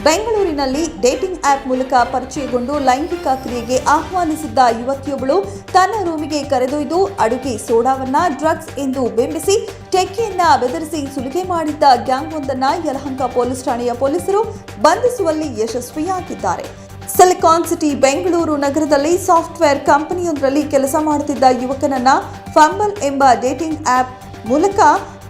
ಬೆಂಗಳೂರಿನಲ್ಲಿ dating app ಮೂಲಕ ಪರಿಚಯಗೊಂಡು ಲೈಂಗಿಕ ಕ್ರಿಯೆಗೆ ಆಹ್ವಾನಿಸಿದ್ದ ಯುವತಿಯೊಬ್ಬಳು ತನ್ನ ರೂಮಿಗೆ ಕರೆದೊಯ್ದು ಅಡುಗೆ ಸೋಡಾವನ್ನ ಡ್ರಗ್ಸ್ ಎಂದು ಬಿಂಬಿಸಿ ಟೆಕ್ಕಿಯನ್ನ ಬೆದರಿಸಿ ಸುಲಿಗೆ ಮಾಡಿದ್ದ ಗ್ಯಾಂಗ್ ಒಂದನ್ನ ಯಲಹಂಕ ಪೊಲೀಸ್ ಠಾಣೆಯ ಪೊಲೀಸರು ಬಂಧಿಸುವಲ್ಲಿ ಯಶಸ್ವಿಯಾಗಿದ್ದಾರೆ. ಸಿಲಿಕಾನ್ ಸಿಟಿ ಬೆಂಗಳೂರು ನಗರದಲ್ಲಿ ಸಾಫ್ಟ್ವೇರ್ ಕಂಪನಿಯೊಂದರಲ್ಲಿ ಕೆಲಸ ಮಾಡುತ್ತಿದ್ದ ಯುವಕನನ್ನ ಫಂಬಲ್ ಎಂಬ ಡೇಟಿಂಗ್ ಆಪ್ ಮೂಲಕ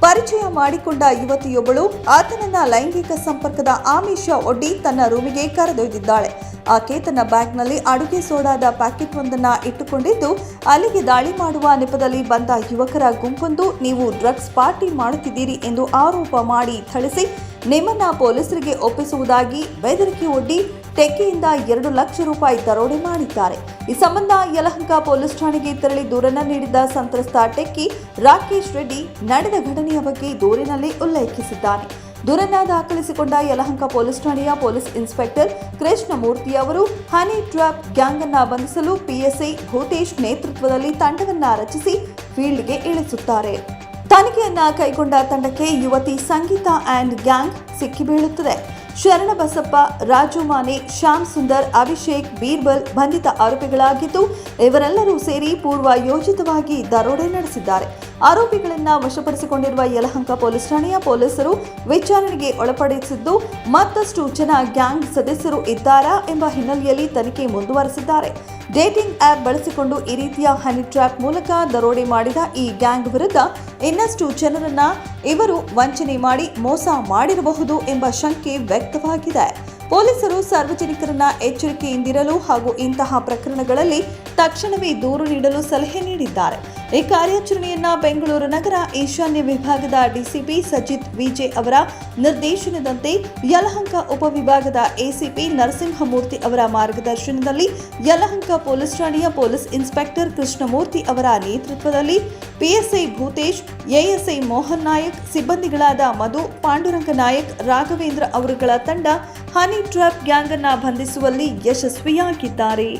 ಪರಿಚಯ ಮಾಡಿಕೊಂಡ ಯುವತಿಯೊಬ್ಬಳು ಆತನನ್ನ ಲೈಂಗಿಕ ಸಂಪರ್ಕದ ಆಮಿಷ ಒಡ್ಡಿ ತನ್ನ ರೂಮಿಗೆ ಕರೆದೊಯ್ದಿದ್ದಾಳೆ. ಆಕೆ ತನ್ನ ಬ್ಯಾಗ್ನಲ್ಲಿ ಅಡುಗೆ ಸೋಡಾದ ಪ್ಯಾಕೆಟ್ ಒಂದನ್ನು ಇಟ್ಟುಕೊಂಡಿದ್ದು ಅಲ್ಲಿಗೆ ದಾಳಿ ಮಾಡುವ ನೆಪದಲ್ಲಿ ಬಂದ ಯುವಕರ ಗುಂಪೊಂದು ನೀವು ಡ್ರಗ್ಸ್ ಪಾರ್ಟಿ ಮಾಡುತ್ತಿದ್ದೀರಿ ಎಂದು ಆರೋಪ ಮಾಡಿ ಥಳಿಸಿ ನಿಮ್ಮನ್ನ ಪೊಲೀಸರಿಗೆ ಒಪ್ಪಿಸುವುದಾಗಿ ಬೆದರಿಕೆ ಒಡ್ಡಿ ಟೆಕ್ಕಿಯಿಂದ 2 ಲಕ್ಷ ರೂಪಾಯಿ ದರೋಡೆ ಮಾಡಿದ್ದಾರೆ. ಈ ಸಂಬಂಧ ಯಲಹಂಕ ಪೊಲೀಸ್ ಠಾಣೆಗೆ ತೆರಳಿ ದೂರನ್ನ ನೀಡಿದ್ದ ಸಂತ್ರಸ್ತ ಟೆಕ್ಕಿ ರಾಕೇಶ್ ರೆಡ್ಡಿ ನಡೆದ ಘಟನೆಯ ಬಗ್ಗೆ ದೂರಿನಲ್ಲಿ ಉಲ್ಲೇಖಿಸಿದ್ದಾನೆ. ದೂರನ್ನ ದಾಖಲಿಸಿಕೊಂಡ ಯಲಹಂಕ ಪೊಲೀಸ್ ಠಾಣೆಯ ಪೊಲೀಸ್ ಇನ್ಸ್ಪೆಕ್ಟರ್ ಕೃಷ್ಣಮೂರ್ತಿ ಅವರು ಹನಿ ಟ್ರ್ಯಾಪ್ ಗ್ಯಾಂಗ್ ಅನ್ನ ಬಂಧಿಸಲು ಪಿಎಸ್ಐ ಭೂತೇಶ್ ನೇತೃತ್ವದಲ್ಲಿ ತಂಡವನ್ನ ರಚಿಸಿ ಫೀಲ್ಡ್ಗೆ ಇಳಿಸುತ್ತಾರೆ. ತನಿಖೆಯನ್ನ ಕೈಗೊಂಡ ತಂಡಕ್ಕೆ ಯುವತಿ ಸಂಗೀತಾ ಆ್ಯಂಡ್ ಗ್ಯಾಂಗ್ ಸಿಕ್ಕಿಬೀಳುತ್ತದೆ. ಶರಣಬಸಪ್ಪ, ರಾಜು ಮಾನೆ, ಶ್ಯಾಮ್ ಸುಂದರ್, ಅಭಿಷೇಕ್, ಬೀರ್ಬಲ್ ಬಂಧಿತ ಆರೋಪಿಗಳಾಗಿದ್ದು ಇವರೆಲ್ಲರೂ ಸೇರಿ ಪೂರ್ವ ಯೋಜಿತವಾಗಿ ದರೋಡೆ ನಡೆಸಿದ್ದಾರೆ. ಆರೋಪಿಗಳನ್ನು ವಶಪಡಿಸಿಕೊಂಡಿರುವ ಯಲಹಂಕ ಪೊಲೀಸ್ ಠಾಣೆಯ ಪೊಲೀಸರು ವಿಚಾರಣೆಗೆ ಒಳಪಡಿಸಿದ್ದು ಮತ್ತಷ್ಟು ಜನ ಗ್ಯಾಂಗ್ ಸದಸ್ಯರು ಇದ್ದಾರಾ ಎಂಬ ಹಿನ್ನೆಲೆಯಲ್ಲಿ ತನಿಖೆ ಮುಂದುವರೆಸಿದ್ದಾರೆ. ಡೇಟಿಂಗ್ ಆಪ್ ಬಳಸಿಕೊಂಡು ಈ ರೀತಿಯ ಹನಿ ಟ್ರ್ಯಾಪ್ ಮೂಲಕ ದರೋಡೆ ಮಾಡಿದ ಈ ಗ್ಯಾಂಗ್ ವಿರುದ್ಧ ಇನ್ನಷ್ಟು ಜನರನ್ನ ಇವರು ವಂಚನೆ ಮಾಡಿ ಮೋಸ ಮಾಡಿರಬಹುದು ಎಂಬ ಶಂಕೆ ವ್ಯಕ್ತವಾಗಿದೆ. ಪೊಲೀಸರು ಸಾರ್ವಜನಿಕರನ್ನ ಎಚ್ಚರಿಕೆಯಿಂದಿರಲು ಹಾಗೂ ಇಂತಹ ಪ್ರಕರಣಗಳಲ್ಲಿ ತಕ್ಷಣವೇ ದೂರು ನೀಡಲು ಸಲಹೆ ನೀಡಿದ್ದಾರೆ. ಈ ಕಾರ್ಯಾಚರಣೆಯನ್ನ ಬೆಂಗಳೂರು ನಗರ ಈಶಾನ್ಯ ವಿಭಾಗದ ಡಿಸಿಪಿ ಸಜಿತ್ ವಿಜೆ ಅವರ ನಿರ್ದೇಶನದಂತೆ ಯಲಹಂಕ ಉಪವಿಭಾಗದ ಎಸಿಪಿ ನರಸಿಂಹಮೂರ್ತಿ ಅವರ ಮಾರ್ಗದರ್ಶನದಲ್ಲಿ ಯಲಹಂಕ ಪೊಲೀಸ್ ಠಾಣೆಯ ಪೊಲೀಸ್ ಇನ್ಸ್ಪೆಕ್ಟರ್ ಕೃಷ್ಣಮೂರ್ತಿ ಅವರ ನೇತೃತ್ವದಲ್ಲಿ ಪಿಎಸ್ಐ ಭೂತೇಶ್, ಎಎಸ್ಐ ಮೋಹನ್ ನಾಯಕ್, ಸಿಬ್ಬಂದಿಗಳಾದ ಮಧು, ಪಾಂಡುರಂಗ ನಾಯಕ್, ರಾಘವೇಂದ್ರ ಅವರುಗಳ ತಂಡ ಹನಿ ಟ್ರ್ಯಾಪ್ ಗ್ಯಾಂಗ್ ಅನ್ನು ಬಂಧಿಸುವಲ್ಲಿ ಯಶಸ್ವಿಯಾಗಿದ್ದಾರೆ.